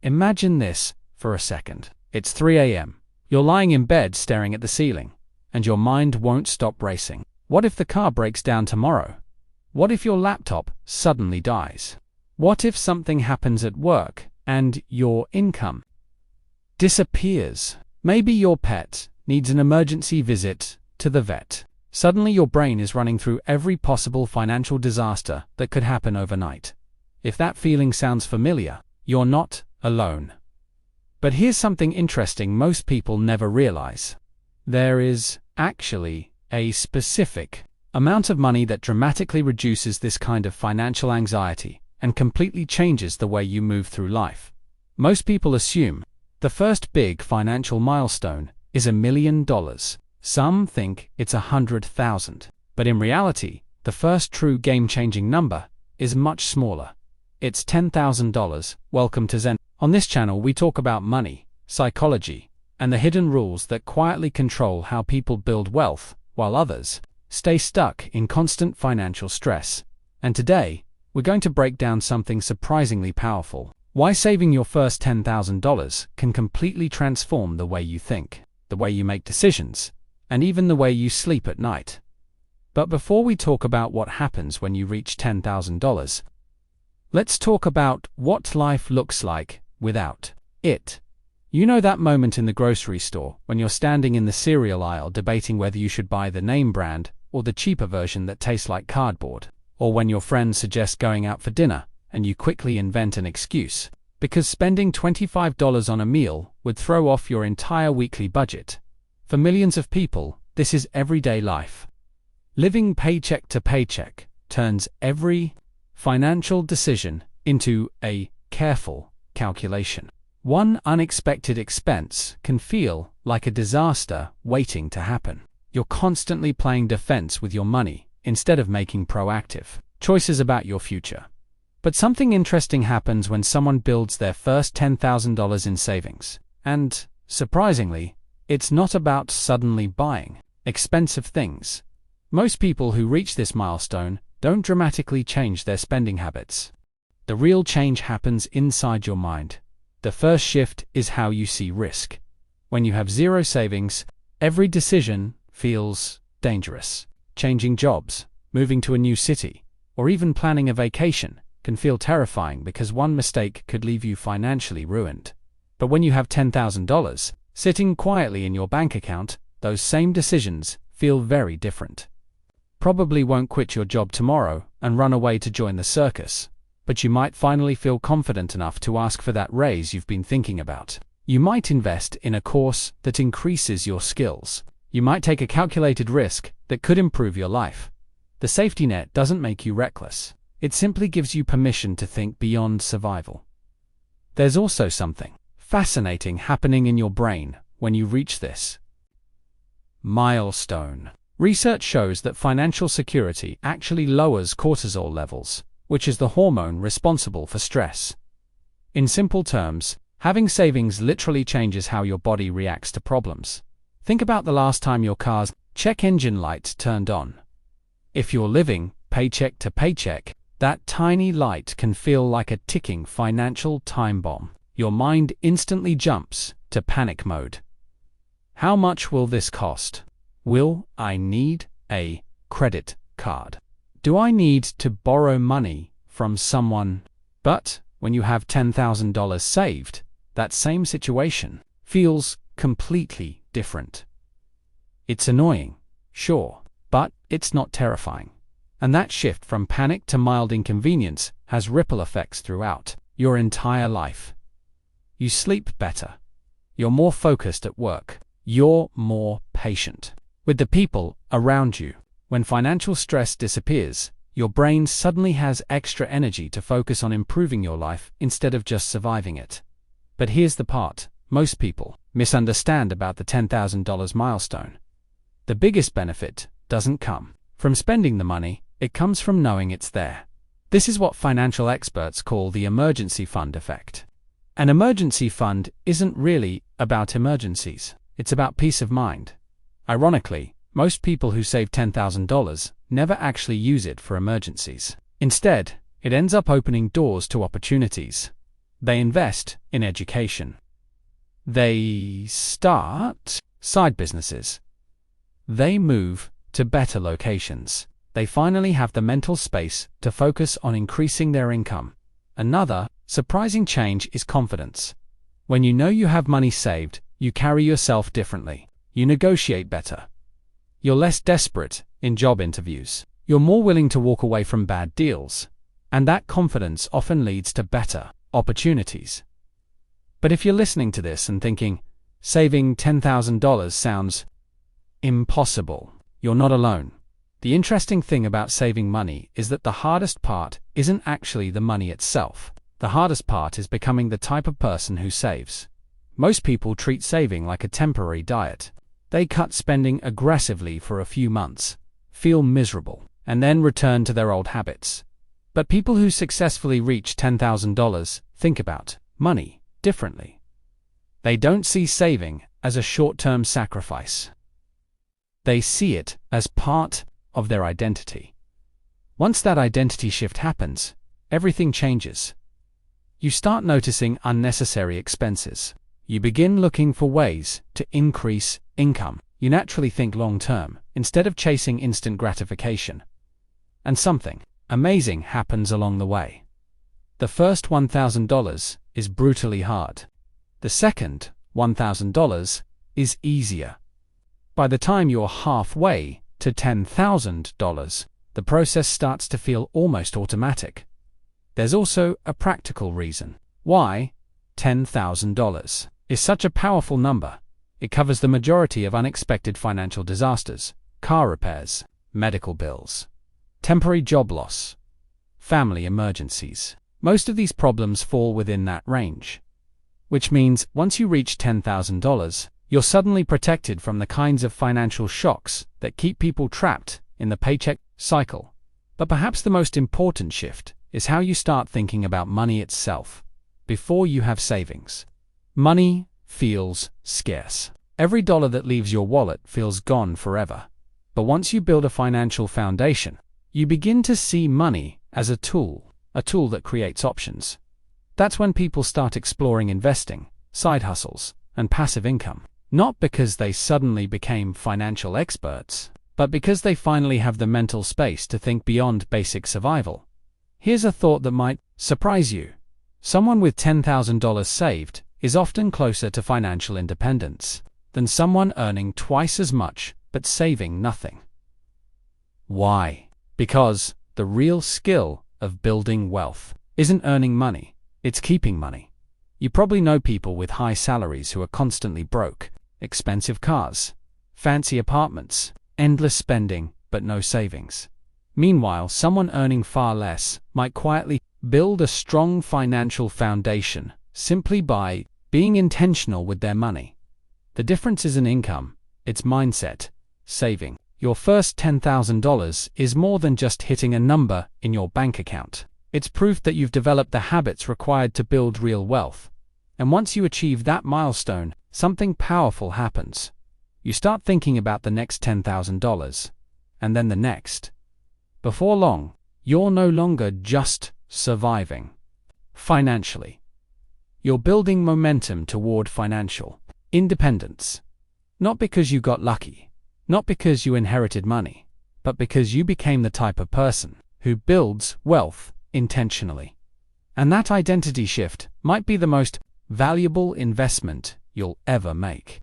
Imagine this for a second. It's 3 a.m. You're lying in bed staring at the ceiling, and your mind won't stop racing. What if the car breaks down tomorrow? What if your laptop suddenly dies? What if something happens at work and your income disappears? Maybe your pet needs an emergency visit to the vet. Suddenly your brain is running through every possible financial disaster that could happen overnight. If that feeling sounds familiar, you're not alone. But here's something interesting most people never realize. There is actually a specific amount of money that dramatically reduces this kind of financial anxiety and completely changes the way you move through life. Most people assume the first big financial milestone is $1 million. Some think it's 100,000. But in reality, the first true game-changing number is much smaller. It's $10,000. Welcome to Zen. On this channel, we talk about money, psychology, and the hidden rules that quietly control how people build wealth, while others stay stuck in constant financial stress. And today, we're going to break down something surprisingly powerful: why saving your first $10,000 can completely transform the way you think, the way you make decisions, and even the way you sleep at night. But before we talk about what happens when you reach $10,000, let's talk about what life looks like without it. You know that moment in the grocery store when you're standing in the cereal aisle debating whether you should buy the name brand or the cheaper version that tastes like cardboard? Or when your friends suggest going out for dinner and you quickly invent an excuse because spending $25 on a meal would throw off your entire weekly budget? For millions of people, this is everyday life. Living paycheck to paycheck turns every financial decision into a careful calculation. One unexpected expense can feel like a disaster waiting to happen. You're constantly playing defense with your money instead of making proactive choices about your future. But something interesting happens when someone builds their first $10,000 in savings. And, surprisingly, it's not about suddenly buying expensive things. Most people who reach this milestone don't dramatically change their spending habits. The real change happens inside your mind. The first shift is how you see risk. When you have zero savings, every decision feels dangerous. Changing jobs, moving to a new city, or even planning a vacation can feel terrifying because one mistake could leave you financially ruined. But when you have $10,000 sitting quietly in your bank account, those same decisions feel very different. Probably won't quit your job tomorrow and run away to join the circus, but you might finally feel confident enough to ask for that raise you've been thinking about. You might invest in a course that increases your skills. You might take a calculated risk that could improve your life. The safety net doesn't make you reckless. It simply gives you permission to think beyond survival. There's also something fascinating happening in your brain when you reach this milestone. Research shows that financial security actually lowers cortisol levels, which is the hormone responsible for stress. In simple terms, having savings literally changes how your body reacts to problems. Think about the last time your car's check engine light turned on. If you're living paycheck to paycheck, that tiny light can feel like a ticking financial time bomb. Your mind instantly jumps to panic mode. How much will this cost? Will I need a credit card? Do I need to borrow money from someone? But when you have $10,000 saved, that same situation feels completely different. It's annoying, sure, but it's not terrifying. And that shift from panic to mild inconvenience has ripple effects throughout your entire life. You sleep better. You're more focused at work. You're more patient with the people around you. When financial stress disappears, your brain suddenly has extra energy to focus on improving your life instead of just surviving it. But here's the part most people misunderstand about the $10,000 milestone. The biggest benefit doesn't come from spending the money, it comes from knowing it's there. This is what financial experts call the emergency fund effect. An emergency fund isn't really about emergencies, it's about peace of mind. Ironically, most people who save $10,000 never actually use it for emergencies. Instead, it ends up opening doors to opportunities. They invest in education. They start side businesses. They move to better locations. They finally have the mental space to focus on increasing their income. Another surprising change is confidence. When you know you have money saved, you carry yourself differently. You negotiate better. You're less desperate in job interviews. You're more willing to walk away from bad deals. And that confidence often leads to better opportunities. But if you're listening to this and thinking, saving $10,000 sounds impossible, you're not alone. The interesting thing about saving money is that the hardest part isn't actually the money itself. The hardest part is becoming the type of person who saves. Most people treat saving like a temporary diet. They cut spending aggressively for a few months, feel miserable, and then return to their old habits. But people who successfully reach $10,000 think about money differently. They don't see saving as a short-term sacrifice. They see it as part of their identity. Once that identity shift happens, everything changes. You start noticing unnecessary expenses. You begin looking for ways to increase income. You naturally think long-term, instead of chasing instant gratification. And something amazing happens along the way. The first $1,000 is brutally hard. The second $1,000 is easier. By the time you're halfway to $10,000, the process starts to feel almost automatic. There's also a practical reason why $10,000 is such a powerful number. It covers the majority of unexpected financial disasters, car repairs, medical bills, temporary job loss, family emergencies. Most of these problems fall within that range, which means once you reach $10,000, you're suddenly protected from the kinds of financial shocks that keep people trapped in the paycheck cycle. But perhaps the most important shift is how you start thinking about money itself before you have savings. Money feels scarce. Every dollar that leaves your wallet feels gone forever. But once you build a financial foundation, you begin to see money as a tool that creates options. That's when people start exploring investing, side hustles, and passive income. Not because they suddenly became financial experts, but because they finally have the mental space to think beyond basic survival. Here's a thought that might surprise you. Someone with $10,000 saved is often closer to financial independence than someone earning twice as much but saving nothing. Why? Because the real skill of building wealth isn't earning money, it's keeping money. You probably know people with high salaries who are constantly broke, expensive cars, fancy apartments, endless spending, but no savings. Meanwhile, someone earning far less might quietly build a strong financial foundation simply by being intentional with their money. The difference isn't income, it's mindset. Saving your first $10,000 is more than just hitting a number in your bank account. It's proof that you've developed the habits required to build real wealth. And once you achieve that milestone, something powerful happens. You start thinking about the next $10,000, and then the next. Before long, you're no longer just surviving financially. You're building momentum toward financial independence. Not because you got lucky, not because you inherited money, but because you became the type of person who builds wealth intentionally. And that identity shift might be the most valuable investment you'll ever make.